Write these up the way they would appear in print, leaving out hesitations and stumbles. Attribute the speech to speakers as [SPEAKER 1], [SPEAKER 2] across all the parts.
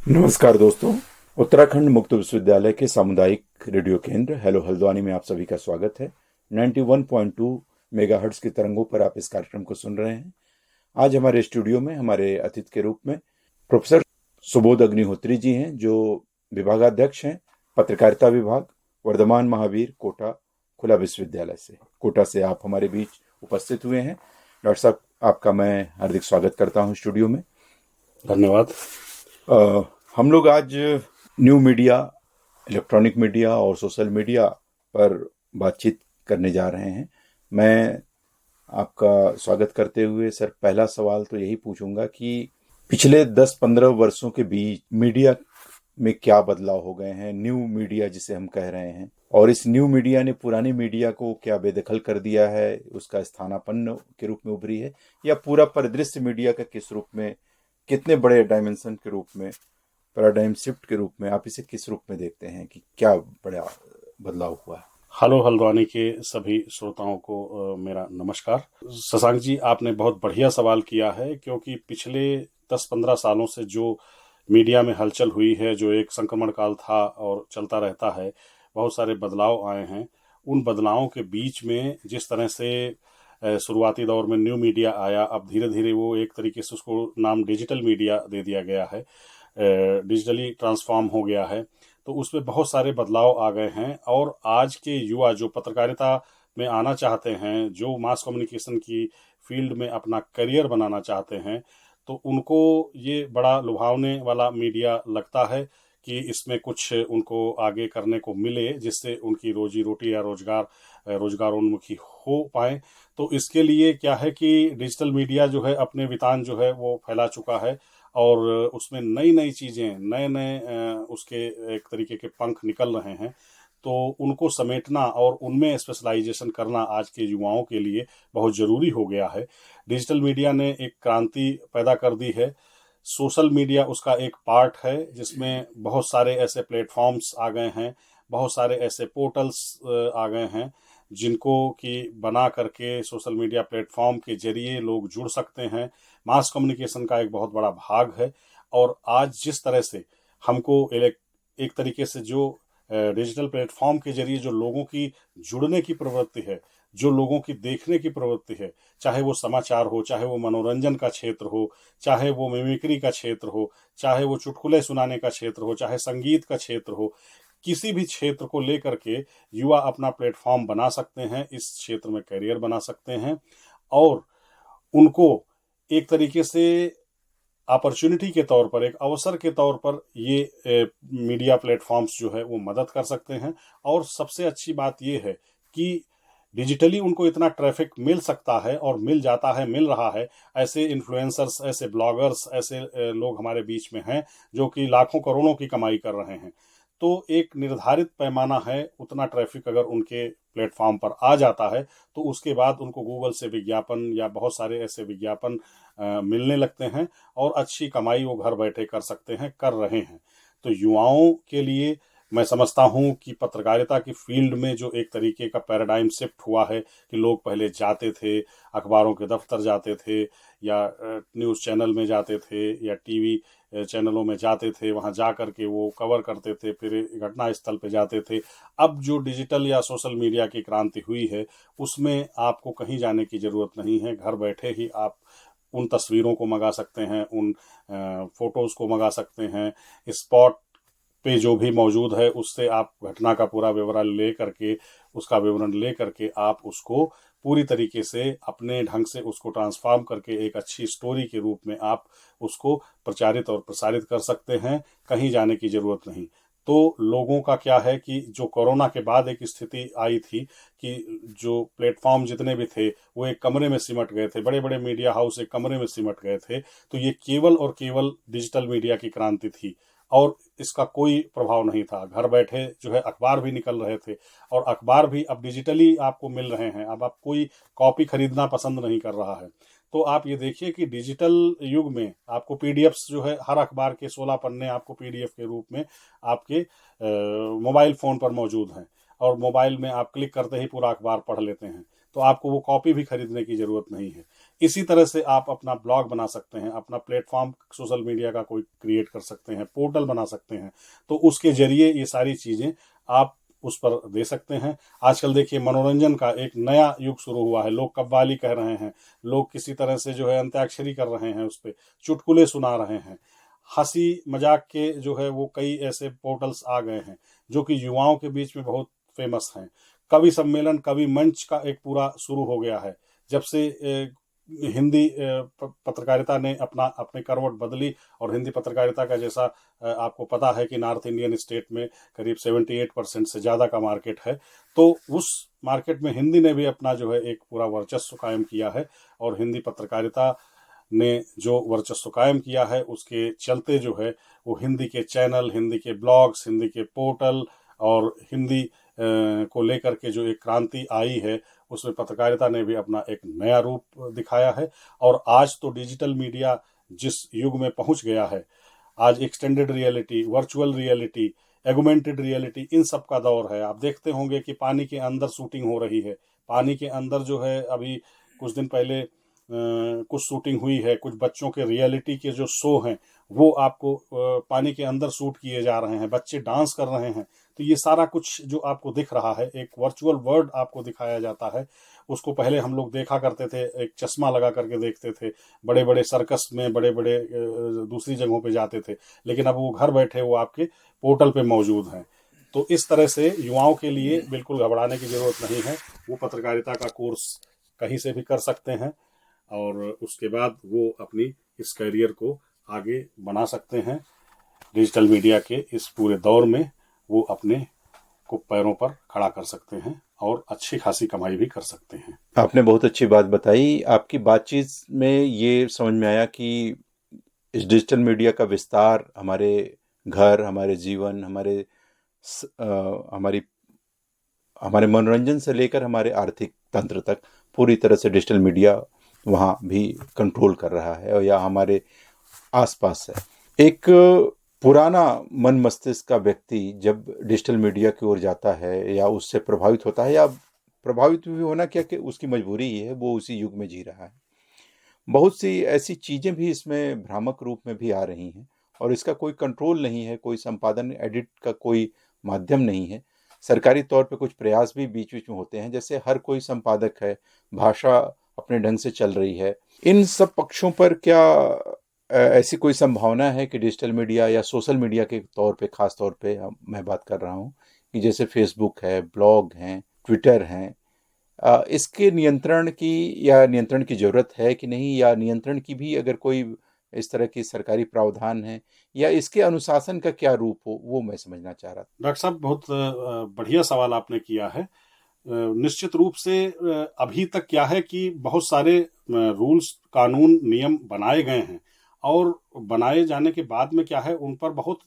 [SPEAKER 1] नमस्कार दोस्तों। उत्तराखंड मुक्त विश्वविद्यालय के सामुदायिक रेडियो केंद्र हेलो हल्द्वानी में आप सभी का स्वागत है। 91.2 मेगाहर्ट्ज की तरंगों पर आप इस कार्यक्रम को सुन रहे हैं। आज हमारे स्टूडियो में हमारे अतिथि के रूप में प्रोफेसर सुबोध अग्निहोत्री जी हैं, जो विभागाध्यक्ष हैं पत्रकारिता विभाग, वर्धमान महावीर कोटा खुला विश्वविद्यालय से। कोटा से आप हमारे बीच उपस्थित हुए हैं। डॉक्टर साहब, आपका मैं हार्दिक स्वागत करता हूं स्टूडियो में।
[SPEAKER 2] धन्यवाद।
[SPEAKER 1] हम लोग आज न्यू मीडिया, इलेक्ट्रॉनिक मीडिया और सोशल मीडिया पर बातचीत करने जा रहे हैं। मैं आपका स्वागत करते हुए सर पहला सवाल तो यही पूछूंगा कि पिछले 10-15 वर्षों के बीच मीडिया में क्या बदलाव हो गए हैं, न्यू मीडिया जिसे हम कह रहे हैं, और इस न्यू मीडिया ने पुरानी मीडिया को क्या बेदखल कर दिया है, उसका स्थानापन्न के रूप में उभरी है, या पूरा परिदृश्य मीडिया का किस रूप में, कितने बड़े डायमेंशन के रूप में, पैराडाइम शिफ्ट के रूप में आप इसे किस रूप में देखते हैं कि क्या बड़ा बदलाव हुआ है?
[SPEAKER 2] हेलो हल्द्वानी के सभी श्रोताओं को मेरा नमस्कार। शशांक जी, आपने बहुत बढ़िया सवाल किया है, क्योंकि पिछले 10-15 सालों से जो मीडिया में हलचल हुई है, जो एक संक्रमण काल था और चलता रहता है, बहुत सारे बदलाव आए हैं। उन बदलावों के बीच में जिस तरह से शुरुआती दौर में न्यू मीडिया आया, अब धीरे धीरे वो एक तरीके से उसको नाम डिजिटल मीडिया दे दिया गया है, डिजिटली ट्रांसफॉर्म हो गया है। तो उसमें बहुत सारे बदलाव आ गए हैं, और आज के युवा जो पत्रकारिता में आना चाहते हैं, जो मास कम्युनिकेशन की फील्ड में अपना करियर बनाना चाहते हैं, तो उनको ये बड़ा लुभावने वाला मीडिया लगता है कि इसमें कुछ उनको आगे करने को मिले, जिससे उनकी रोजी रोटी या रोजगारोन्मुखी हो पाए। तो इसके लिए क्या है कि डिजिटल मीडिया जो है अपने वितान जो है वो फैला चुका है, और उसमें नई नई चीज़ें, नए नए उसके एक तरीके के पंख निकल रहे हैं। तो उनको समेटना और उनमें स्पेशलाइजेशन करना आज के युवाओं के लिए बहुत ज़रूरी हो गया है। डिजिटल मीडिया ने एक क्रांति पैदा कर दी है। सोशल मीडिया उसका एक पार्ट है, जिसमें बहुत सारे ऐसे प्लेटफॉर्म्स आ गए हैं, बहुत सारे ऐसे पोर्टल्स आ गए हैं, जिनको कि बना करके सोशल मीडिया प्लेटफॉर्म के जरिए लोग जुड़ सकते हैं। मास कम्युनिकेशन का एक बहुत बड़ा भाग है। और आज जिस तरह से हमको एक तरीके से जो डिजिटल प्लेटफॉर्म के जरिए जो लोगों की जुड़ने की प्रवृत्ति है, जो लोगों की देखने की प्रवृत्ति है, चाहे वो समाचार हो, चाहे वो मनोरंजन का क्षेत्र हो, चाहे वो मिमिक्री का क्षेत्र हो, चाहे वो चुटकुले सुनाने का क्षेत्र हो, चाहे संगीत का क्षेत्र हो, किसी भी क्षेत्र को लेकर के युवा अपना प्लेटफॉर्म बना सकते हैं, इस क्षेत्र में करियर बना सकते हैं, और उनको एक तरीके से अपॉर्चुनिटी के तौर पर, एक अवसर के तौर पर ये मीडिया प्लेटफॉर्म्स जो है वो मदद कर सकते हैं। और सबसे अच्छी बात ये है कि डिजिटली उनको इतना ट्रैफिक मिल सकता है, और मिल जाता है, मिल रहा है। ऐसे इन्फ्लुएंसर्स, ऐसे ब्लॉगर्स, ऐसे लोग हमारे बीच में हैं जो कि लाखों करोड़ों की कमाई कर रहे हैं। तो एक निर्धारित पैमाना है, उतना ट्रैफिक अगर उनके प्लेटफॉर्म पर आ जाता है, तो उसके बाद उनको गूगल से विज्ञापन या बहुत सारे ऐसे विज्ञापन मिलने लगते हैं, और अच्छी कमाई वो घर बैठे कर सकते हैं, कर रहे हैं। तो युवाओं के लिए मैं समझता हूँ कि पत्रकारिता की फील्ड में जो एक तरीके का पैराडाइम शिफ्ट हुआ है, कि लोग पहले जाते थे, अखबारों के दफ्तर जाते थे, या न्यूज़ चैनल में जाते थे, या टीवी चैनलों में जाते थे, वहाँ जा कर के वो कवर करते थे, फिर घटना स्थल पे जाते थे। अब जो डिजिटल या सोशल मीडिया की क्रांति हुई है, उसमें आपको कहीं जाने की ज़रूरत नहीं है। घर बैठे ही आप उन तस्वीरों को मंगा सकते हैं, उन फोटोज़ को मंगा सकते हैं। स्पॉट पे जो भी मौजूद है, उससे आप घटना का पूरा विवरण ले करके, उसका विवरण ले करके आप उसको पूरी तरीके से अपने ढंग से उसको ट्रांसफॉर्म करके एक अच्छी स्टोरी के रूप में आप उसको प्रचारित और प्रसारित कर सकते हैं। कहीं जाने की ज़रूरत नहीं। तो लोगों का क्या है कि जो कोरोना के बाद एक स्थिति आई थी कि जो प्लेटफॉर्म जितने भी थे वो एक कमरे में सिमट गए थे, बड़े बड़े मीडिया हाउस एक कमरे में सिमट गए थे। तो ये केवल और केवल डिजिटल मीडिया की क्रांति थी, और इसका कोई प्रभाव नहीं था। घर बैठे जो है अखबार भी निकल रहे थे, और अखबार भी अब डिजिटली आपको मिल रहे हैं। अब आप कोई कॉपी खरीदना पसंद नहीं कर रहा है। तो आप ये देखिए कि डिजिटल युग में आपको पीडीएफ्स जो है, हर अखबार के 16 पन्ने आपको पीडीएफ के रूप में आपके मोबाइल फ़ोन पर मौजूद हैं, और मोबाइल में आप क्लिक करते ही पूरा अखबार पढ़ लेते हैं। तो आपको वो कॉपी भी खरीदने की ज़रूरत नहीं है। इसी तरह से आप अपना ब्लॉग बना सकते हैं, अपना प्लेटफॉर्म सोशल मीडिया का कोई क्रिएट कर सकते हैं, पोर्टल बना सकते हैं, तो उसके जरिए ये सारी चीज़ें आप उस पर दे सकते हैं। आजकल देखिए मनोरंजन का एक नया युग शुरू हुआ है, लोग कव्वाली कह रहे हैं, लोग किसी तरह से जो है अंत्याक्षरी कर रहे हैं, उस पर चुटकुले सुना रहे हैं, हंसी मजाक के जो है वो कई ऐसे पोर्टल्स आ गए हैं जो कि युवाओं के बीच में बहुत फेमस हैं। कवि सम्मेलन, कवि मंच का एक पूरा शुरू हो गया है जब से हिंदी पत्रकारिता ने अपनी करवट बदली। और हिंदी पत्रकारिता का जैसा आपको पता है कि नॉर्थ इंडियन स्टेट में करीब 78% से ज़्यादा का मार्केट है, तो उस मार्केट में हिंदी ने भी अपना जो है एक पूरा वर्चस्व कायम किया है। और हिंदी पत्रकारिता ने जो वर्चस्व कायम किया है उसके चलते जो है वो हिंदी के चैनल, हिंदी के ब्लॉग्स, हिंदी के पोर्टल और हिंदी को लेकर के जो एक क्रांति आई है उसमें पत्रकारिता ने भी अपना एक नया रूप दिखाया है। और आज तो डिजिटल मीडिया जिस युग में पहुंच गया है, आज extended reality, virtual reality, augmented reality, इन सब का दौर है। आप देखते होंगे कि पानी के अंदर शूटिंग हो रही है, पानी के अंदर जो है अभी कुछ दिन पहले कुछ शूटिंग हुई है, कुछ बच्चों के रियलिटी के जो शो हैं वो आपको पानी के अंदर शूट किए जा रहे हैं, बच्चे डांस कर रहे हैं। तो ये सारा कुछ जो आपको दिख रहा है, एक वर्चुअल वर्ल्ड आपको दिखाया जाता है। उसको पहले हम लोग देखा करते थे, एक चश्मा लगा करके देखते थे, बड़े बड़े सर्कस में, बड़े बड़े दूसरी जगहों पे जाते थे, लेकिन अब वो घर बैठे वो आपके पोर्टल पे मौजूद हैं। तो इस तरह से युवाओं के लिए बिल्कुल घबराने की जरूरत नहीं है, वो पत्रकारिता का कोर्स कहीं से भी कर सकते हैं और उसके बाद वो अपनी इस करियर को आगे बना सकते हैं। डिजिटल मीडिया के इस पूरे दौर में वो अपने को पैरों पर खड़ा कर सकते हैं और अच्छी खासी कमाई भी कर सकते हैं।
[SPEAKER 1] आपने बहुत अच्छी बात बताई। आपकी बातचीत में ये समझ में आया कि इस डिजिटल मीडिया का विस्तार हमारे घर, हमारे जीवन, हमारे मनोरंजन से लेकर हमारे आर्थिक तंत्र तक पूरी तरह से डिजिटल मीडिया वहाँ भी कंट्रोल कर रहा है या हमारे आसपास है। एक पुराना मन मस्तिष्क का व्यक्ति जब डिजिटल मीडिया की ओर जाता है या उससे प्रभावित होता है, या प्रभावित भी होना क्या कि उसकी मजबूरी ही है, वो उसी युग में जी रहा है। बहुत सी ऐसी चीज़ें भी इसमें भ्रामक रूप में भी आ रही हैं और इसका कोई कंट्रोल नहीं है, कोई संपादन एडिट का कोई माध्यम नहीं है। सरकारी तौर पे कुछ प्रयास भी बीच बीच में होते हैं, जैसे हर कोई संपादक है, भाषा अपने ढंग से चल रही है। इन सब पक्षों पर क्या ऐसी कोई संभावना है कि डिजिटल मीडिया या सोशल मीडिया के तौर पे, खास तौर पे मैं बात कर रहा हूँ कि जैसे फेसबुक है, ब्लॉग हैं, ट्विटर हैं, इसके नियंत्रण की ज़रूरत है कि नहीं, या नियंत्रण की भी अगर कोई इस तरह की सरकारी प्रावधान है, या इसके अनुशासन का क्या रूप हो, वो मैं समझना चाह रहा था।
[SPEAKER 2] डॉक्टर साहब, बहुत बढ़िया सवाल आपने किया है। निश्चित रूप से अभी तक क्या है कि बहुत सारे रूल्स, कानून, नियम बनाए गए हैं और बनाए जाने के बाद में क्या है उन पर बहुत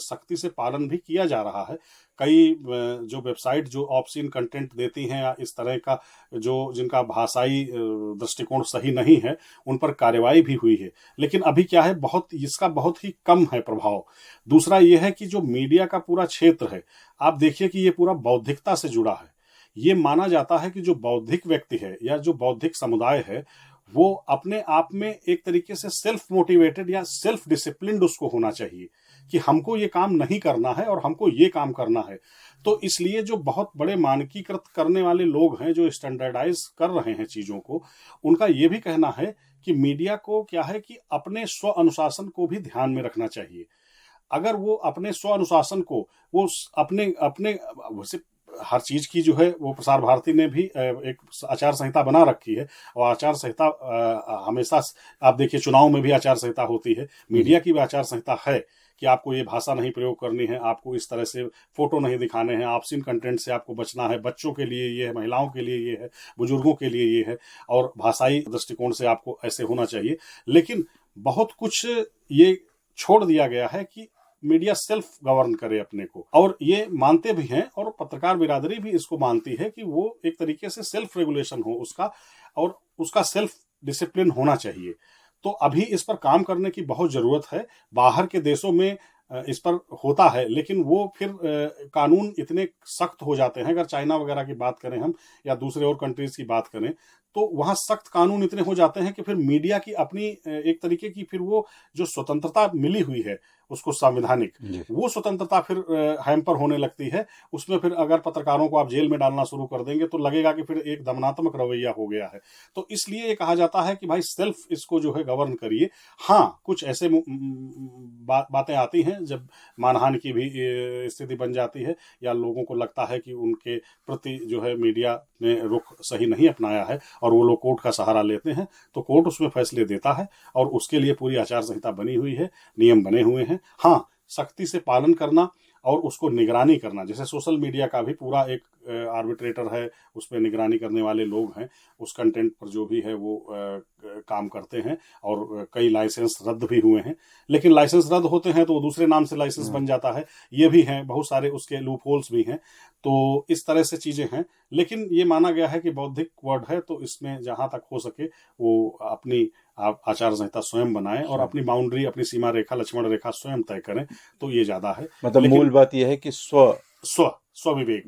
[SPEAKER 2] सख्ती से पालन भी किया जा रहा है। कई जो वेबसाइट जो ऑब्ससीन कंटेंट देती हैं या इस तरह का जो जिनका भाषाई दृष्टिकोण सही नहीं है उन पर कार्रवाई भी हुई है, लेकिन अभी क्या है इसका बहुत ही कम है प्रभाव। दूसरा ये है कि जो मीडिया का पूरा क्षेत्र है, आप देखिए कि ये पूरा बौद्धिकता से जुड़ा है। ये माना जाता है कि जो बौद्धिक व्यक्ति है या जो बौद्धिक समुदाय है वो अपने आप में एक तरीके से सेल्फ मोटिवेटेड या सेल्फ डिसिप्लिन्ड उसको होना चाहिए कि हमको ये काम नहीं करना है और हमको ये काम करना है। तो इसलिए जो बहुत बड़े मानकीकृत करने वाले लोग हैं जो स्टैंडर्डाइज कर रहे हैं चीज़ों को, उनका ये भी कहना है कि मीडिया को क्या है कि अपने स्व अनुशासन को भी ध्यान में रखना चाहिए। अगर वो अपने स्व अनुशासन को वो अपने अपने वैसे हर चीज की जो है वो प्रसार भारती ने भी एक आचार संहिता बना रखी है और आचार संहिता हमेशा आप देखिए चुनाव में भी आचार संहिता होती है, मीडिया की भी आचार संहिता है कि आपको ये भाषा नहीं प्रयोग करनी है, आपको इस तरह से फोटो नहीं दिखाने हैं, ऑब्ससीन कंटेंट से आपको बचना है, बच्चों के लिए ये है, महिलाओं के लिए ये है, बुजुर्गों के लिए ये है और भाषाई दृष्टिकोण से आपको ऐसे होना चाहिए। लेकिन बहुत कुछ ये छोड़ दिया गया है कि मीडिया सेल्फ गवर्न करे अपने को, और ये मानते भी हैं और पत्रकार बिरादरी भी इसको मानती है कि वो एक तरीके से सेल्फ रेगुलेशन हो उसका और उसका सेल्फ डिसिप्लिन होना चाहिए। तो अभी इस पर काम करने की बहुत जरूरत है। बाहर के देशों में इस पर होता है, लेकिन वो फिर कानून इतने सख्त हो जाते हैं। अगर चाइना वगैरह की बात करें हम, या दूसरे और कंट्रीज की बात करें, तो वहां सख्त कानून इतने हो जाते हैं कि फिर मीडिया की अपनी एक तरीके की फिर वो जो स्वतंत्रता मिली हुई है उसको संवैधानिक,
[SPEAKER 1] जी।
[SPEAKER 2] वो स्वतंत्रता फिर हैम्पर होने लगती है। उसमें फिर अगर पत्रकारों को आप जेल में डालना शुरू कर देंगे तो लगेगा कि फिर एक दमनात्मक रवैया हो गया है। तो इसलिए ये कहा जाता है कि भाई सेल्फ इसको जो है गवर्न करिए। हाँ, कुछ ऐसे बातें आती हैं जब मानहानि की भी स्थिति बन जाती है, या लोगों को लगता है कि उनके प्रति जो है मीडिया ने रुख सही नहीं अपनाया है और वो लोग कोर्ट का सहारा लेते हैं, तो कोर्ट उसमें फैसले देता है और उसके लिए पूरी आचार संहिता बनी हुई है, नियम बने हुए हैं। हाँ, सख्ती से पालन करना और उसको निगरानी करना, जैसे सोशल मीडिया का भी पूरा एक आर्बिट्रेटर है, उस पर निगरानी करने वाले लोग हैं, उस कंटेंट पर जो भी है वो काम करते हैं, और कई लाइसेंस रद्द भी हुए हैं। लेकिन लाइसेंस रद्द होते हैं तो वो दूसरे नाम से लाइसेंस बन जाता है, ये भी हैं, बहुत सारे उसके लूप होल्स भी हैं। तो इस तरह से चीज़ें हैं, लेकिन ये माना गया है कि बौद्धिक वर्ड है, तो इसमें जहाँ तक हो सके वो अपनी आप आचार संहिता स्वयं बनाएं और अपनी बाउंड्री, अपनी सीमा रेखा, लक्ष्मण रेखा स्वयं तय करें, तो ये ज्यादा है।
[SPEAKER 1] मतलब मूल बात यह है कि
[SPEAKER 2] स्वविवेक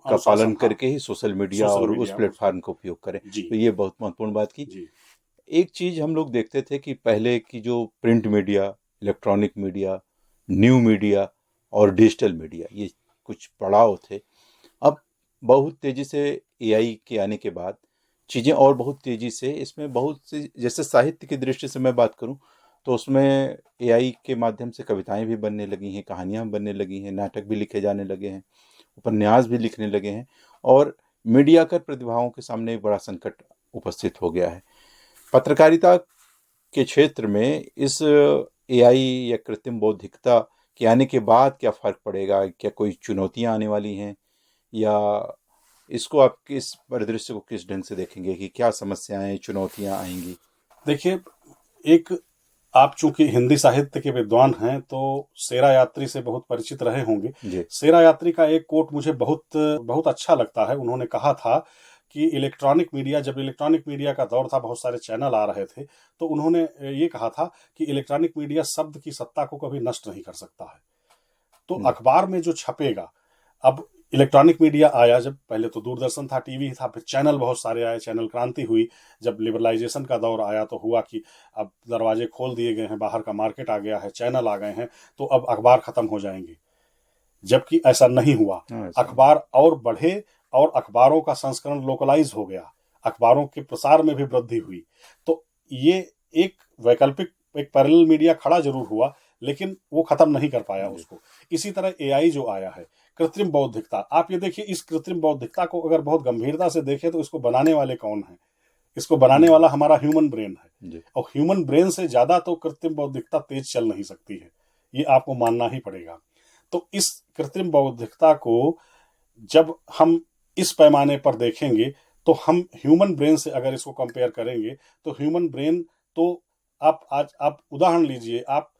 [SPEAKER 1] का पालन करके ही सोशल मीडिया और उस प्लेटफॉर्म का उपयोग करें। तो ये बहुत महत्वपूर्ण बात की। एक चीज हम लोग देखते थे कि पहले की जो print media, electronic media, new media और डिजिटल मीडिया, ये कुछ पड़ाव थे। अब बहुत तेजी से एआई के आने के बाद चीज़ें और बहुत तेज़ी से इसमें बहुत सी, जैसे साहित्य की दृष्टि से मैं बात करूं तो उसमें एआई के माध्यम से कविताएं भी बनने लगी हैं, कहानियां बनने लगी हैं, नाटक भी लिखे जाने लगे हैं, उपन्यास भी लिखने लगे हैं, और मीडिया कर प्रतिभाओं के सामने एक बड़ा संकट उपस्थित हो गया है। पत्रकारिता के क्षेत्र में इस एआई या कृत्रिम बौद्धिकता के आने के बाद क्या फ़र्क पड़ेगा? क्या कोई चुनौतियां आने वाली हैं, या इसको आप किस परिदृश्य को किस ढंग से देखेंगे कि क्या समस्याएं, चुनौतियां आएंगी?
[SPEAKER 2] देखिए, एक आप चूंकि हिंदी साहित्य के विद्वान हैं तो सेरा यात्री से बहुत परिचित रहे होंगे। सेरा यात्री का एक कोट मुझे बहुत अच्छा लगता है। उन्होंने कहा था कि जब इलेक्ट्रॉनिक मीडिया का दौर था, बहुत सारे चैनल आ रहे थे, तो उन्होंने ये कहा था कि इलेक्ट्रॉनिक मीडिया शब्द की सत्ता को कभी नष्ट नहीं कर सकता है। तो अखबार में जो छपेगा, अब इलेक्ट्रॉनिक मीडिया आया जब, पहले तो दूरदर्शन था, टीवी था, फिर चैनल बहुत सारे आए, चैनल क्रांति हुई। जब लिबरलाइजेशन का दौर आया तो हुआ कि अब दरवाजे खोल दिए गए हैं, बाहर का मार्केट आ गया है, चैनल आ गए हैं, तो अब अखबार खत्म हो जाएंगे, जबकि ऐसा नहीं हुआ। अखबार और बढ़े और अखबारों का संस्करण लोकलाइज हो गया, अखबारों के प्रसार में भी वृद्धि हुई। तो ये एक वैकल्पिक, एक पैरेलल मीडिया खड़ा जरूर हुआ, लेकिन वो खत्म नहीं कर पाया उसको। इसी तरह एआई जो आया है, कृत्रिम बौद्धिकता, आप ये देखिए, इस कृत्रिम बौद्धिकता को अगर बहुत गंभीरता से देखें तो इसको बनाने वाले कौन है? इसको बनाने वाला हमारा ह्यूमन ब्रेन है, और ह्यूमन ब्रेन से ज्यादा तो कृत्रिम बौद्धिकता तेज चल नहीं सकती है, ये आपको मानना ही पड़ेगा। तो इस कृत्रिम बौद्धिकता को जब हम इस पैमाने पर देखेंगे तो हम ह्यूमन ब्रेन से अगर इसको कंपेयर करेंगे तो ह्यूमन ब्रेन तो आप उदाहरण लीजिए, आप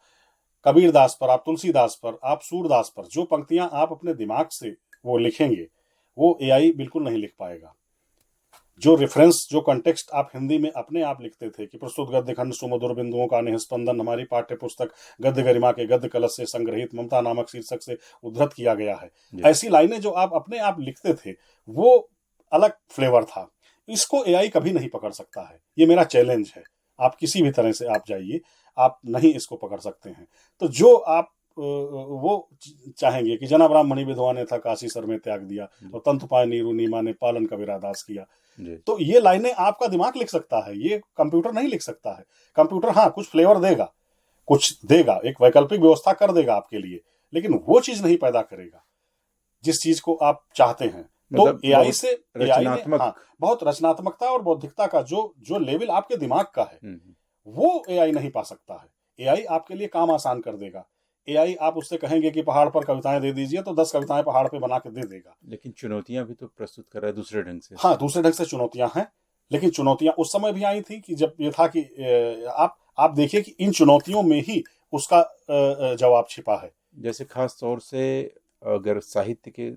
[SPEAKER 2] कबीरदास पर, आप तुलसीदास पर, आप सूरदास पर जो पंक्तियां आप अपने दिमाग से वो लिखेंगे, वो एआई बिल्कुल नहीं लिख पाएगा। जो रेफरेंस, जो कंटेक्स्ट आप हिंदी में अपने आप लिखते थे कि प्रस्तुत गद्य खंड सुमधुर बिंदुओं का निस्पंदन हमारी पाठ्य पुस्तक गद्य गरिमा के गद्य कलश से संग्रहित ममता नामक शीर्षक से उद्धृत किया गया है, ऐसी लाइनें जो आप अपने आप लिखते थे, वो अलग फ्लेवर था। इसको एआई कभी नहीं पकड़ सकता है, ये मेरा चैलेंज है। आप किसी भी तरह से आप जाइए, आप नहीं इसको पकड़ सकते हैं। तो जो आप वो चाहेंगे कि जना ब्राह्मणी विधवा ने था काशी सर में त्याग दिया, और तंतु पाए नीरू नीमा ने पालन कबीरा दास किया, तो ये लाइनें आपका दिमाग लिख सकता है, ये कंप्यूटर नहीं लिख सकता है। कंप्यूटर हाँ कुछ फ्लेवर देगा, कुछ देगा, एक वैकल्पिक व्यवस्था कर देगा आपके लिए, लेकिन वो चीज नहीं पैदा करेगा जिस चीज को आप चाहते हैं। तो एआई से बहुत रचनात्मकता और बौद्धिकता का जो लेवल आपके दिमाग का है वो एआई नहीं पा सकता है। एआई आपके लिए काम आसान कर देगा। एआई आप उससे कहेंगे कि पहाड़ पर कविताएं दे दीजिए तो 10 कविताएं पहाड़ पे बना के दे देगा।
[SPEAKER 1] लेकिन चुनौतियां भी तो प्रस्तुत कर रहा है दूसरे ढंग से।
[SPEAKER 2] हाँ, दूसरे ढंग से चुनौतियां हैं, लेकिन चुनौतियां उस समय भी आई थी कि जब ये था कि आप देखिए कि इन चुनौतियों में ही उसका जवाब छिपा है।
[SPEAKER 1] जैसे खास तौर से अगर साहित्य के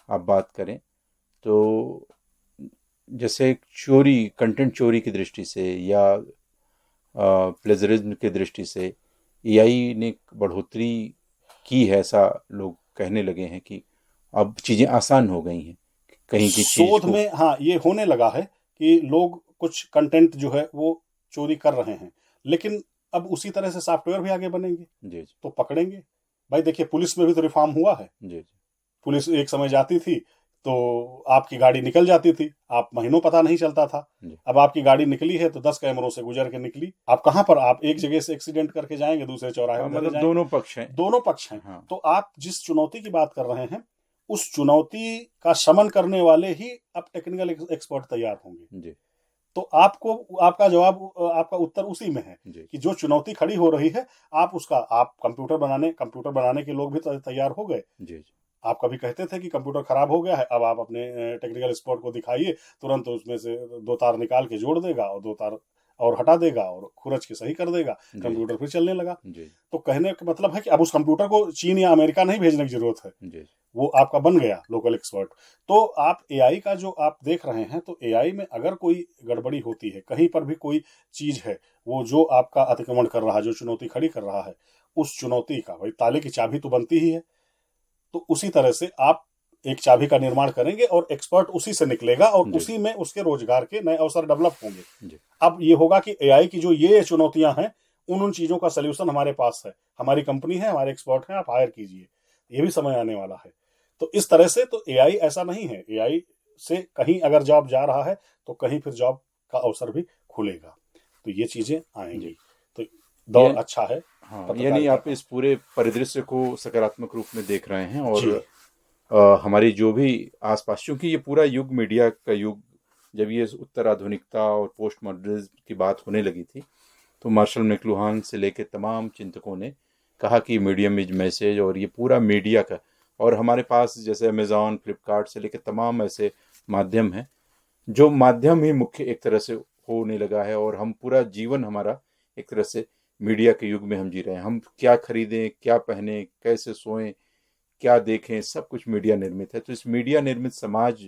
[SPEAKER 1] आप बात करें तो जैसे कंटेंट चोरी की दृष्टि से या प्लेजरिज्म की दृष्टि से एआई ने बढ़ोतरी की है, ऐसा लोग कहने लगे हैं कि अब चीज़ें आसान हो गई हैं, कहीं की चीज़
[SPEAKER 2] शोध
[SPEAKER 1] को।
[SPEAKER 2] में हाँ ये होने लगा है कि लोग कुछ कंटेंट जो है वो चोरी कर रहे हैं, लेकिन अब उसी तरह से सॉफ्टवेयर भी आगे बनेंगे
[SPEAKER 1] जी जी
[SPEAKER 2] तो पकड़ेंगे। भाई देखिए, पुलिस में भी तो रिफॉर्म हुआ है।
[SPEAKER 1] जी जी
[SPEAKER 2] पुलिस एक समय जाती थी तो आपकी गाड़ी निकल जाती थी, आप महीनों पता नहीं चलता था।
[SPEAKER 1] जी।
[SPEAKER 2] अब आपकी गाड़ी निकली है तो 10 कैमरों से गुजर के निकली, आप कहाँ पर, आप एक जगह से एक्सीडेंट करके जाएंगे, दूसरे चौराहे
[SPEAKER 1] हाँ,
[SPEAKER 2] में धरे
[SPEAKER 1] मतलब
[SPEAKER 2] जाएंगे।
[SPEAKER 1] दोनों पक्ष हैं।
[SPEAKER 2] दोनों पक्ष हैं।
[SPEAKER 1] हाँ
[SPEAKER 2] तो आप जिस चुनौती की बात कर रहे हैं, उस चुनौती का शमन करने वाले ही अब टेक्निकल एक्सपर्ट तैयार होंगे।
[SPEAKER 1] जी
[SPEAKER 2] तो आपको आपका जवाब, आपका उत्तर उसी में है
[SPEAKER 1] जी
[SPEAKER 2] कि जो चुनौती खड़ी हो रही है, आप कंप्यूटर बनाने के लोग भी तैयार हो गए।
[SPEAKER 1] जी जी
[SPEAKER 2] आप कभी कहते थे कि कंप्यूटर खराब हो गया है, अब आप अपने टेक्निकल एक्सपर्ट को दिखाइए, तुरंत उसमें से दो तार निकाल के जोड़ देगा और दो तार और हटा देगा और खुरच के सही कर देगा,
[SPEAKER 1] जी
[SPEAKER 2] कंप्यूटर फिर चलने लगा।
[SPEAKER 1] जी
[SPEAKER 2] तो कहने का मतलब है कि अब उस कंप्यूटर को चीन या अमेरिका नहीं भेजने की जरूरत है,
[SPEAKER 1] जी
[SPEAKER 2] वो आपका बन गया लोकल एक्सपर्ट। तो आप एआई का जो आप देख रहे हैं, तो एआई में अगर कोई गड़बड़ी होती है, कहीं पर भी कोई चीज है, वो जो आपका अतिक्रमण कर रहा है, जो चुनौती खड़ी कर रहा है, उस चुनौती का भाई ताले की चाबी तो बनती ही है। तो उसी तरह से आप एक चाबी का निर्माण करेंगे और एक्सपर्ट उसी से निकलेगा और
[SPEAKER 1] जी
[SPEAKER 2] उसी में उसके रोजगार के नए अवसर डेवलप होंगे।
[SPEAKER 1] जी
[SPEAKER 2] अब ये होगा कि एआई की जो ये चुनौतियां हैं, उन चीजों का सोल्यूशन हमारे पास है, हमारी कंपनी है, हमारे एक्सपर्ट हैं, आप हायर कीजिए। ये भी समय आने वाला है। तो इस तरह से तो एआई ऐसा नहीं है, एआई से कहीं अगर जॉब जा रहा है तो कहीं फिर जॉब का अवसर भी खुलेगा। तो ये चीजें आएंगी। तो दौर
[SPEAKER 1] ये
[SPEAKER 2] अच्छा है
[SPEAKER 1] हाँ, यानी
[SPEAKER 2] पत्रकारिता
[SPEAKER 1] आप
[SPEAKER 2] का।
[SPEAKER 1] इस पूरे परिदृश्य को सकारात्मक रूप में देख रहे हैं। और
[SPEAKER 2] जी
[SPEAKER 1] हमारी जो भी आसपास, क्योंकि ये पूरा युग मीडिया का युग, जब ये उत्तर आधुनिकता और पोस्ट मॉडर्निज्म की बात होने लगी थी, तो मार्शल मैक्लुहान से लेके तमाम चिंतकों ने कहा कि मीडियम इज मैसेज, और ये पूरा मीडिया का। और हमारे पास जैसे अमेज़ॉन, फ्लिपकार्ट से लेके तमाम ऐसे माध्यम हैं, जो माध्यम ही मुख्य एक तरह से होने लगा है, और हम पूरा जीवन हमारा एक तरह से मीडिया के युग में हम जी रहे हैं। हम क्या खरीदें, क्या पहने, कैसे सोएं, क्या देखें, सब कुछ मीडिया निर्मित है। तो इस मीडिया निर्मित समाज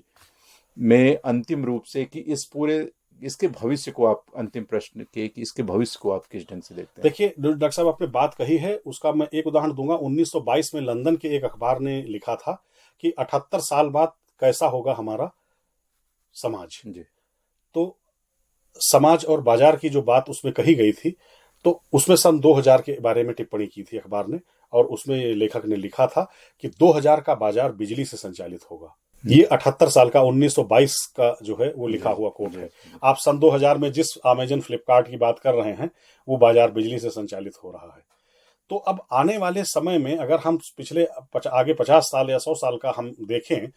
[SPEAKER 1] में अंतिम रूप से कि इस पूरे इसके भविष्य को आप, अंतिम प्रश्न के कि इसके भविष्य को आप किस ढंग से देखते हैं?
[SPEAKER 2] देखिए, डॉक्टर साहब आपने बात कही है, उसका मैं एक उदाहरण दूंगा। 1922 में लंदन के एक अखबार ने लिखा था कि 78 साल बाद कैसा होगा हमारा समाज।
[SPEAKER 1] जी
[SPEAKER 2] तो समाज और बाजार की जो बात उसमें कही गई थी, तो उसमें सन 2000 के बारे में टिप्पणी की थी अखबार ने, और उसमें लेखक ने लिखा था कि 2000 का बाजार बिजली से संचालित होगा। ये 78 साल का 1922 का जो है वो लिखा हुआ कोट है। आप सन 2000 में जिस अमेजन फ्लिपकार्ट की बात कर रहे हैं, वो बाजार बिजली से संचालित हो रहा है। तो अब आने वाले समय में अगर हम पिछले आगे 50 साल या 100 साल का हम देखें,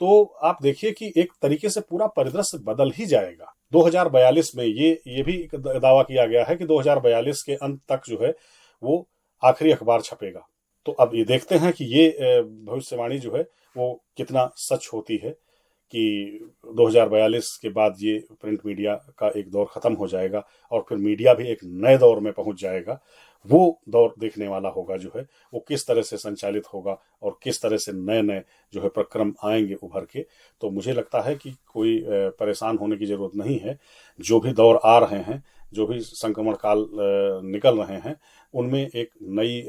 [SPEAKER 2] तो आप देखिए कि एक तरीके से पूरा परिदृश्य बदल ही जाएगा। 2042 में ये भी एक दावा किया गया है कि 2042 के अंत तक जो है वो आखिरी अखबार छपेगा। तो अब ये देखते हैं कि ये भविष्यवाणी जो है वो कितना सच होती है कि 2042 के बाद ये प्रिंट मीडिया का एक दौर खत्म हो जाएगा और फिर मीडिया भी एक नए दौर में पहुंच जाएगा। वो दौर देखने वाला होगा जो है वो किस तरह से संचालित होगा और किस तरह से नए नए जो है प्रक्रम आएंगे उभर के। तो मुझे लगता है कि कोई परेशान होने की जरूरत नहीं है। जो भी दौर आ रहे हैं, जो भी संक्रमण काल निकल रहे हैं, उनमें एक नई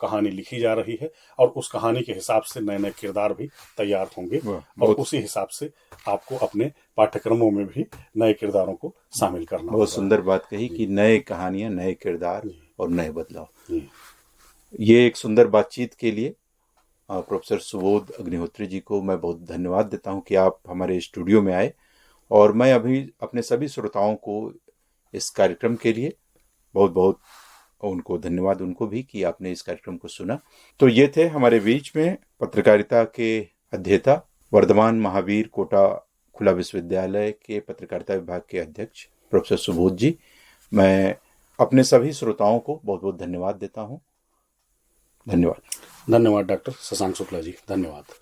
[SPEAKER 2] कहानी लिखी जा रही है और उस कहानी के हिसाब से नए नए किरदार भी तैयार होंगे और उसी हिसाब से आपको अपने पाठ्यक्रमों में भी नए किरदारों को शामिल करना होगा।
[SPEAKER 1] बहुत सुंदर बात कही कि नए कहानियां, नए किरदार और नए बदलाव। ये एक सुंदर बातचीत के लिए प्रोफेसर सुबोध अग्निहोत्री जी को मैं बहुत धन्यवाद देता हूं कि आप हमारे स्टूडियो में आए। और मैं अभी अपने सभी श्रोताओं को इस कार्यक्रम के लिए बहुत बहुत उनको धन्यवाद, उनको भी, कि आपने इस कार्यक्रम को सुना। तो ये थे हमारे बीच में पत्रकारिता के अध्येता, वर्धमान महावीर कोटा खुला विश्वविद्यालय के पत्रकारिता विभाग के अध्यक्ष प्रोफेसर सुबोध जी। मैं अपने सभी श्रोताओं को बहुत बहुत धन्यवाद देता हूँ। धन्यवाद।
[SPEAKER 2] धन्यवाद डॉक्टर शशांक शुक्ला जी, धन्यवाद।